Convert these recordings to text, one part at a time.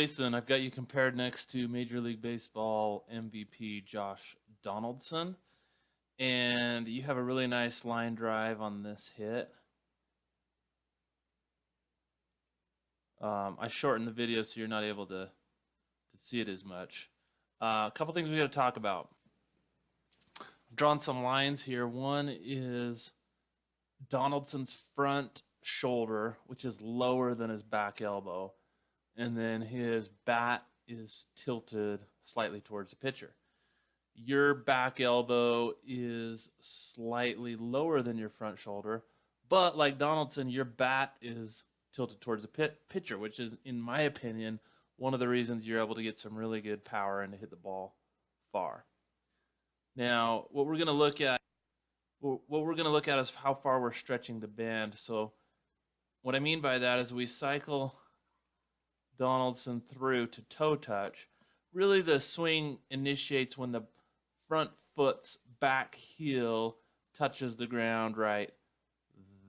Clayson, I've got you compared next to Major League Baseball MVP Josh Donaldson, and you have a really nice line drive on this hit. I shortened the video so you're not able to see it as much. A couple things we got to talk about. I've drawn some lines here. One is Donaldson's front shoulder, which is lower than his back elbow, and then his bat is tilted slightly towards the pitcher. Your back elbow is slightly lower than your front shoulder, but like Donaldson, your bat is tilted towards the pitcher, which is, in my opinion, one of the reasons you're able to get some really good power and to hit the ball far. Now, what we're going to look at is how far we're stretching the band. So what I mean by that is we cycle Donaldson through to toe touch. Really, the swing initiates when the front foot's back heel touches the ground right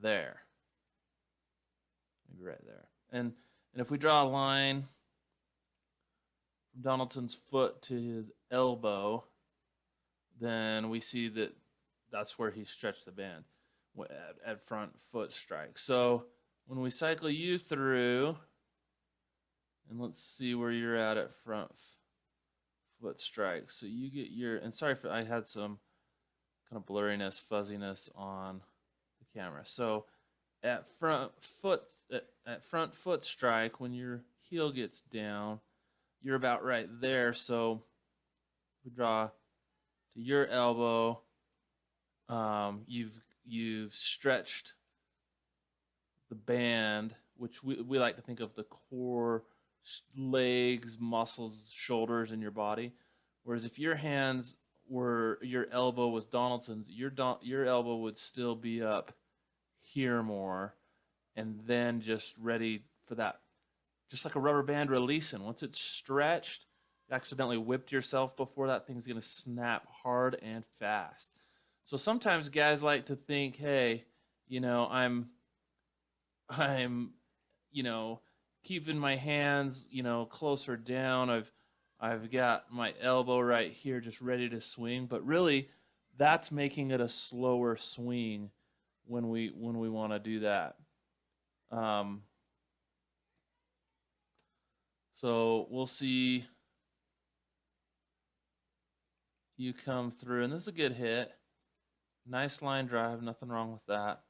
there. Maybe right there. And if we draw a line from Donaldson's foot to his elbow, then we see that that's where he stretched the band at front foot strike. So when we cycle you through, and let's see where you're at front foot strike. So you get your, and sorry for, I had some kind of blurriness, fuzziness on the camera. So at front foot strike, when your heel gets down, you're about right there. So we draw to your elbow. You've stretched the band, which we like to think of the core, legs, muscles, shoulders in your body. Whereas if your hands were, your elbow was Donaldson's, your elbow would still be up here more, and then just ready for that, just like a rubber band releasing. Once it's stretched, you accidentally whipped yourself before, that thing's going to snap hard and fast. So sometimes guys like to think, hey, you know, I'm you know, keeping my hands, you know, closer down. I've got my elbow right here just ready to swing, but really that's making it a slower swing when we want to do that. So we'll see you come through, and this is a good hit. Nice line drive, nothing wrong with that.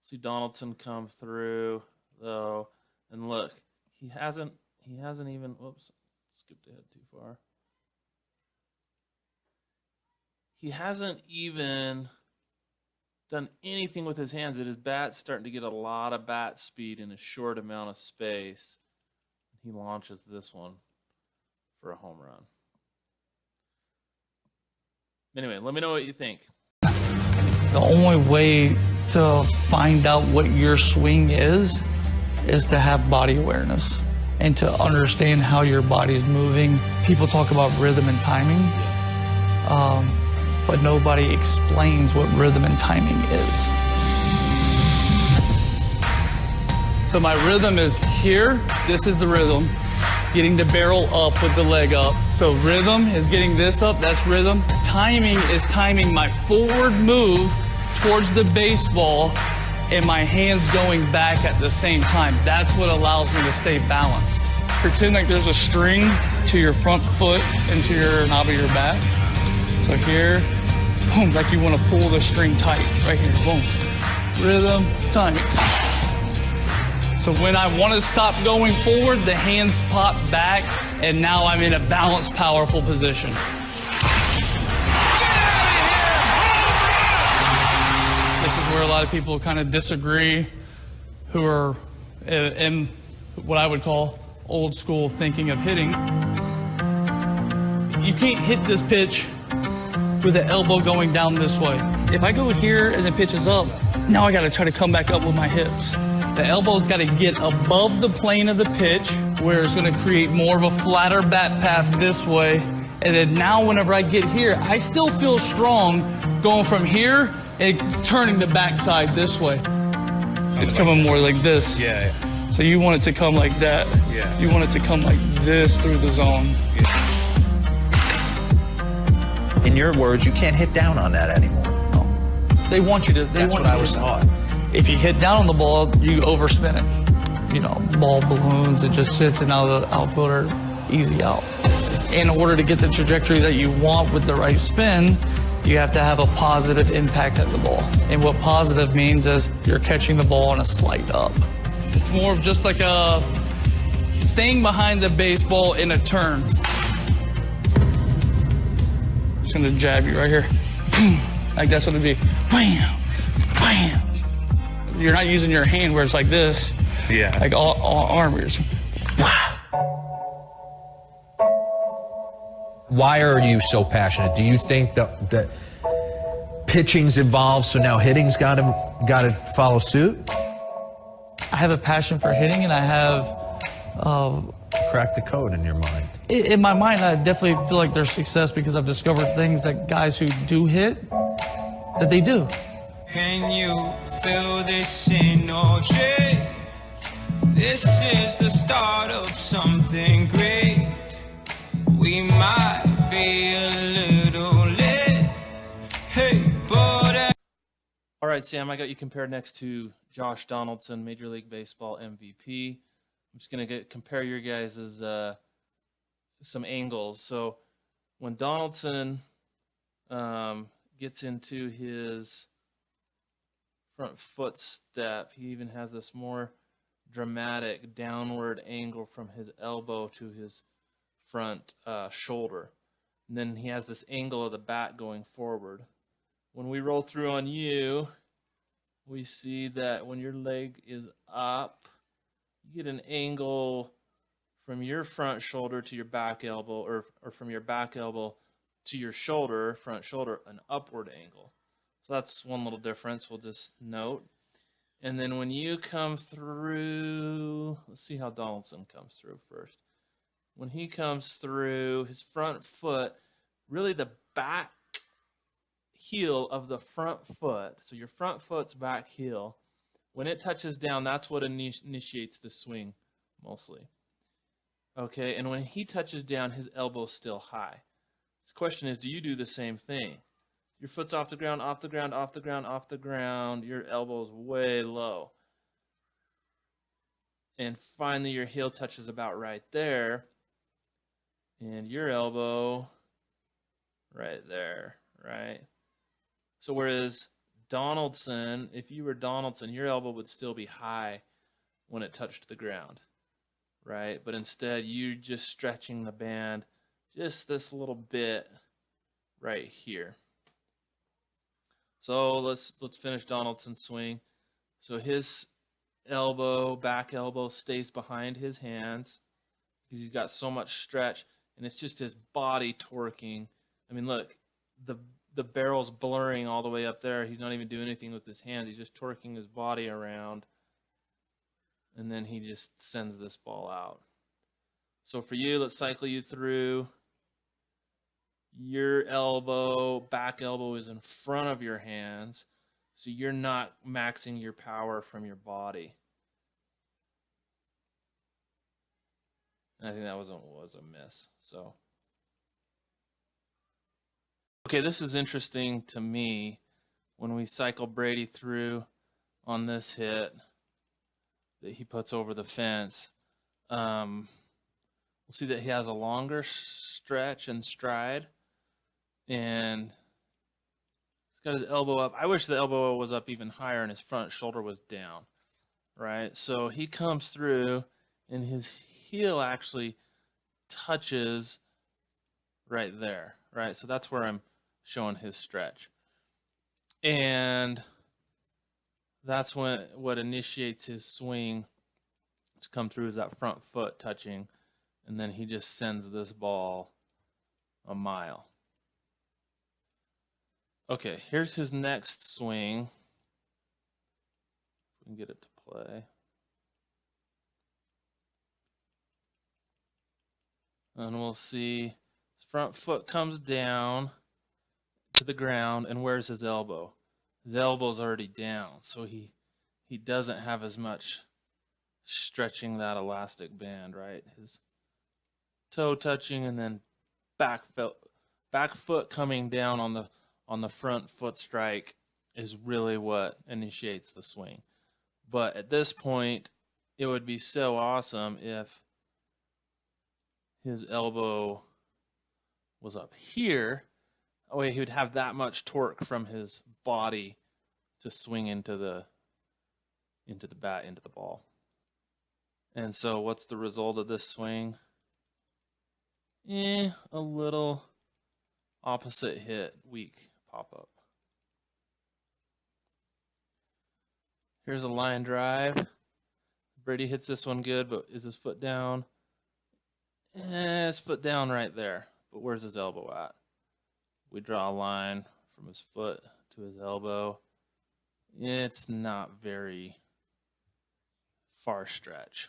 See Donaldson come through though, and look, he hasn't even, whoops, skipped ahead too far. He hasn't even done anything with his hands. His bat's starting to get a lot of bat speed in a short amount of space. He launches this one for a home run. Anyway, let me know what you think. The only way to find out what your swing is to have body awareness and to understand how your body's moving. People talk about rhythm and timing, but nobody explains what rhythm and timing is. So my rhythm is here. This is the rhythm. Getting the barrel up with the leg up. So rhythm is getting this up, that's rhythm. Timing is timing my forward move towards the baseball and my hands going back at the same time. That's what allows me to stay balanced. Pretend like there's a string to your front foot and to your knob of your bat. So here, boom, like you want to pull the string tight, right here, boom. Rhythm, timing. So when I want to stop going forward, the hands pop back, and now I'm in a balanced, powerful position. This is where a lot of people kind of disagree, who are in what I would call old school thinking of hitting. You can't hit this pitch with the elbow going down this way. If I go here and the pitch is up, now I got to try to come back up with my hips. The elbow's got to get above the plane of the pitch, where it's going to create more of a flatter bat path this way. And then now whenever I get here, I still feel strong going from here and turning the backside this way. It's coming more like this. Yeah. So you want it to come like that. Yeah. You want it to come like this through the zone. In your words, you can't hit down on that anymore. No. They want you to. That's what I was taught. If you hit down on the ball, you overspin it. You know, ball balloons, it just sits and now the outfielder easy out. In order to get the trajectory that you want with the right spin, you have to have a positive impact at the ball. And what positive means is you're catching the ball on a slight up. It's more of just like a staying behind the baseball in a turn. Just gonna jab you right here. Like that's what it'd be. Wham, wham. You're not using your hand where it's like this. Yeah. Like all arm. Why are you so passionate? Do you think that pitching's evolved, so now hitting's got to follow suit? I have a passion for hitting, and I have. Crack the code in your mind. In my mind, I definitely feel like there's success because I've discovered things that guys who do hit, that they do. Can you feel this energy? This is the start of something great. We might be a little late. Hey, but All right, Sam, I got you compared next to Josh Donaldson, Major League Baseball MVP. I'm just going to compare your guys' some angles. So when Donaldson gets into his front foot step, he even has this more dramatic downward angle from his elbow to his front shoulder. And then he has this angle of the bat going forward. When we roll through on you, we see that when your leg is up, you get an angle from your front shoulder to your back elbow, or from your back elbow to your shoulder, front shoulder, an upward angle. So that's one little difference we'll just note. And then when you come through, let's see how Donaldson comes through first. When he comes through, his front foot, really the back heel of the front foot, so your front foot's back heel, when it touches down, that's what initiates the swing mostly. Okay, and when he touches down, his elbow's still high. The question is, do you do the same thing? Your foot's off the ground, off the ground, off the ground, off the ground, your elbow's way low. And finally your heel touches about right there, and your elbow right there, right? So whereas Donaldson, if you were Donaldson, your elbow would still be high when it touched the ground, right? But instead, you're just stretching the band just this little bit right here. So let's finish Donaldson's swing. So his elbow, back elbow, stays behind his hands because he's got so much stretch, and it's just his body torquing. I mean, look, the barrel's blurring all the way up there. He's not even doing anything with his hands. He's just torquing his body around. And then he just sends this ball out. So for you, let's cycle you through. Your elbow, back elbow is in front of your hands. So you're not maxing your power from your body. And I think that was a miss. So. Okay, this is interesting to me when we cycle Brady through on this hit that he puts over the fence. We'll see that he has a longer stretch and stride, and he's got his elbow up. I wish the elbow was up even higher and his front shoulder was down, right? So he comes through and his heel actually touches right there, right? So that's where I'm showing his stretch, and that's what initiates his swing to come through is that front foot touching, and then he just sends this ball a mile. Okay, here's his next swing. If we can get it to play. And we'll see his front foot comes down to the ground, and where's his elbow? His elbow's already down, so he doesn't have as much stretching that elastic band, right? His toe touching and then back foot coming down on the front foot strike is really what initiates the swing. But at this point, it would be so awesome if his elbow was up here. That way he would have that much torque from his body to swing into the bat, into the ball. And so what's the result of this swing? A little opposite hit, weak pop-up. Here's a line drive. Brady hits this one good, but is his foot down? His foot down right there. But where's his elbow at? We draw a line from his foot to his elbow. It's not very far stretch.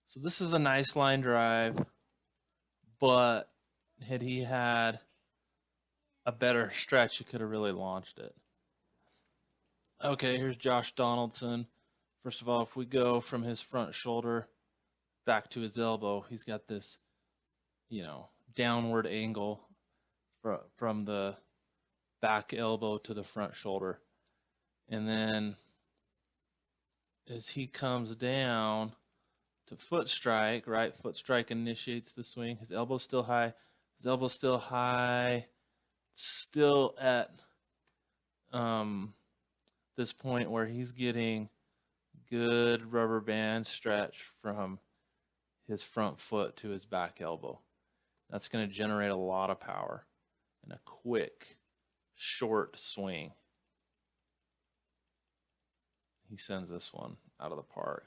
So this is a nice line drive, but had he had a better stretch, he could have really launched it. Okay, here's Josh Donaldson. First of all, if we go from his front shoulder back to his elbow, he's got this, downward angle from the back elbow to the front shoulder. And then as he comes down to foot strike, right? Foot strike initiates the swing. His elbow's still high. His elbow's still high. Still at this point where he's getting good rubber band stretch from his front foot to his back elbow. That's going to generate a lot of power in a quick, short swing. He sends this one out of the park.